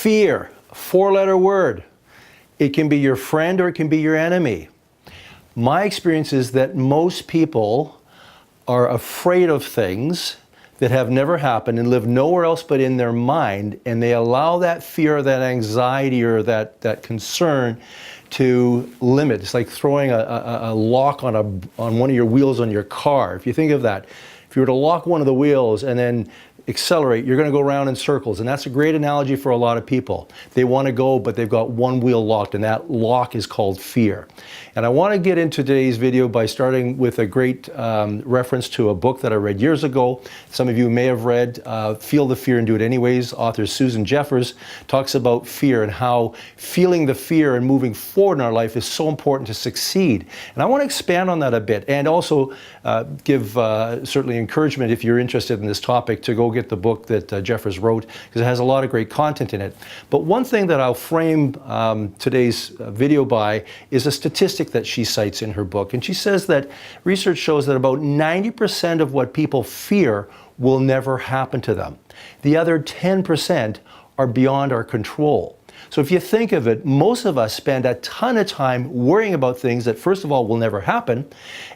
Fear, four-letter word. It can be your friend or it can be your enemy. My experience is that most people are afraid of things that have never happened and live nowhere else but in their mind, and they allow that fear or that anxiety or that concern to limit. It's like throwing a lock on one of your wheels on your car. If you think of that, if you were to lock one of the wheels and then accelerate, you're going to go around in circles. And that's a great analogy for a lot of people. They want to go, but they've got one wheel locked, and that lock is called fear. And I want to get into today's video by starting with a great reference to a book that I read years ago. Some of you may have read Feel the Fear and Do It Anyways. Author Susan Jeffers talks about fear and how feeling the fear and moving forward in our life is so important to succeed. And I want to expand on that a bit, and also give certainly encouragement, if you're interested in this topic, to go get the book that Jeffers wrote, because it has a lot of great content in it. But one thing that I'll frame today's video by is a statistic that she cites in her book. And she says that research shows that about 90% of what people fear will never happen to them. The other 10% are beyond our control. So if you think of it, most of us spend a ton of time worrying about things that, first of all, will never happen,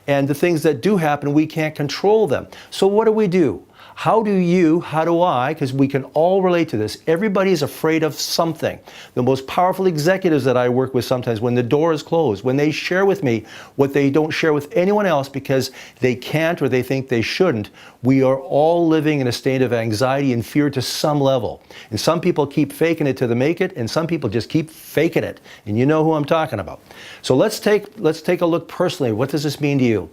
and the things that do happen, we can't control them. So what do? How do I, because we can all relate to this, everybody's afraid of something. The most powerful executives that I work with sometimes, when the door is closed, when they share with me what they don't share with anyone else because they can't or they think they shouldn't, we are all living in a state of anxiety and fear to some level. And some people keep faking it till they make it, and some people just keep faking it. And you know who I'm talking about. So let's take a look personally. What does this mean to you?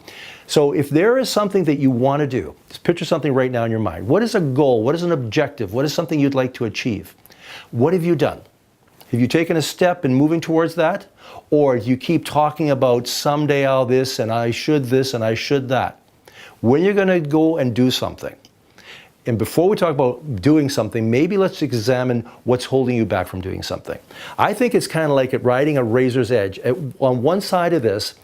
So if there is something that you want to do, just picture something right now in your mind. What is a goal? What is an objective? What is something you'd like to achieve? What have you done? Have you taken a step in moving towards that? Or do you keep talking about someday I'll this and I should that? When you're going to go and do something, and before we talk about doing something, maybe let's examine what's holding you back from doing something. I think it's kind of like riding a razor's edge. On one side of this,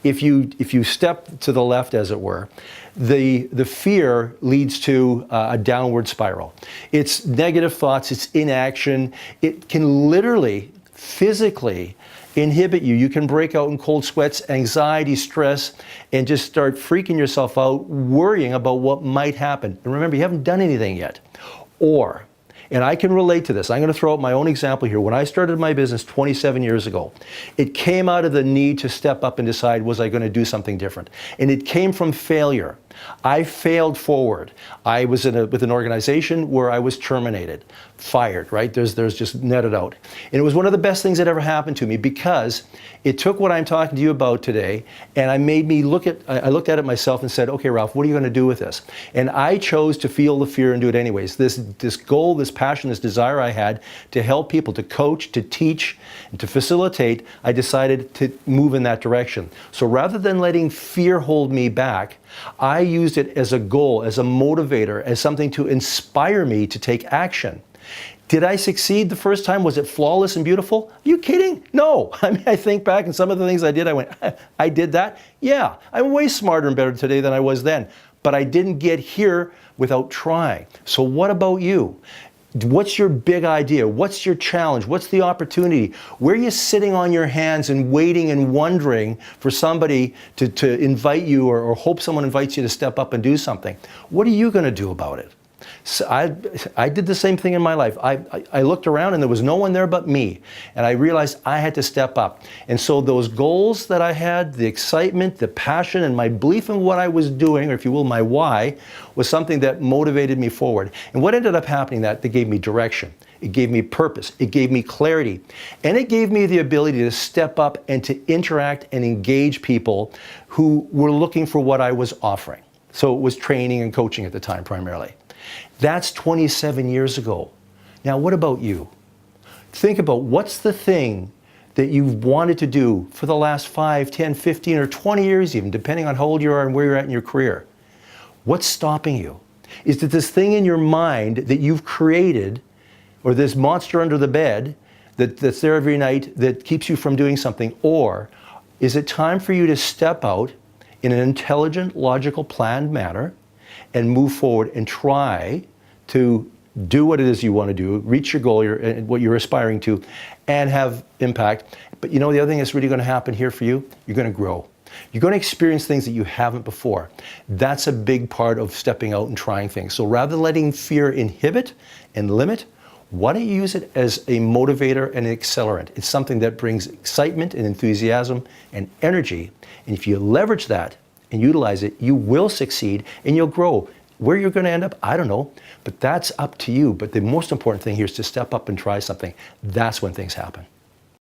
if you step to the left, as it were, the fear leads to a downward spiral. It's negative thoughts, it's inaction. It can literally, physically inhibit you. You can break out in cold sweats, anxiety, stress, and just start freaking yourself out, worrying about what might happen. And remember, you haven't done anything yet. Or, and I can relate to this, I'm going to throw out my own example here. When I started my business 27 years ago, it came out of the need to step up and decide, was I going to do something different? And it came from failure. I failed forward. I was with an organization where I was terminated, fired, right? There's just netted out. And it was one of the best things that ever happened to me, because it took what I'm talking to you about today, and I looked at it myself and said, okay, Ralph, what are you going to do with this? And I chose to feel the fear and do it anyways. This goal, this passion, this desire I had to help people, to coach, to teach, and to facilitate, I decided to move in that direction. So rather than letting fear hold me back, I used it as a goal, as a motivator, as something to inspire me to take action. Did I succeed the first time? Was it flawless and beautiful? Are you kidding? No. I mean, I think back and some of the things I did, I went, I did that? Yeah, I'm way smarter and better today than I was then. But I didn't get here without trying. So what about you? What's your big idea? What's your challenge? What's the opportunity? Where are you sitting on your hands and waiting and wondering for somebody to invite you, or hope someone invites you to step up and do something? What are you going to do about it? So I did the same thing in my life. I looked around and there was no one there but me. And I realized I had to step up. And so those goals that I had, the excitement, the passion, and my belief in what I was doing, or if you will, my why, was something that motivated me forward. And what ended up happening, that gave me direction. It gave me purpose. It gave me clarity. And it gave me the ability to step up and to interact and engage people who were looking for what I was offering. So it was training and coaching at the time primarily. That's 27 years ago. Now, what about you? Think about what's the thing that you've wanted to do for the last 5, 10, 15, or 20 years even, depending on how old you are and where you're at in your career. What's stopping you? Is it this thing in your mind that you've created, or this monster under the bed that's there every night that keeps you from doing something? Or is it time for you to step out in an intelligent, logical, planned manner and move forward and try to do what it is you want to do, reach your goal, what you're aspiring to, and have impact. But you know, the other thing that's really going to happen here for you, you're going to grow. You're going to experience things that you haven't before. That's a big part of stepping out and trying things. So rather than letting fear inhibit and limit, why don't you use it as a motivator and an accelerant? It's something that brings excitement and enthusiasm and energy. And if you leverage that and utilize it, you will succeed and you'll grow. Where you're going to end up, I don't know, but that's up to you. But the most important thing here is to step up and try something. That's when things happen.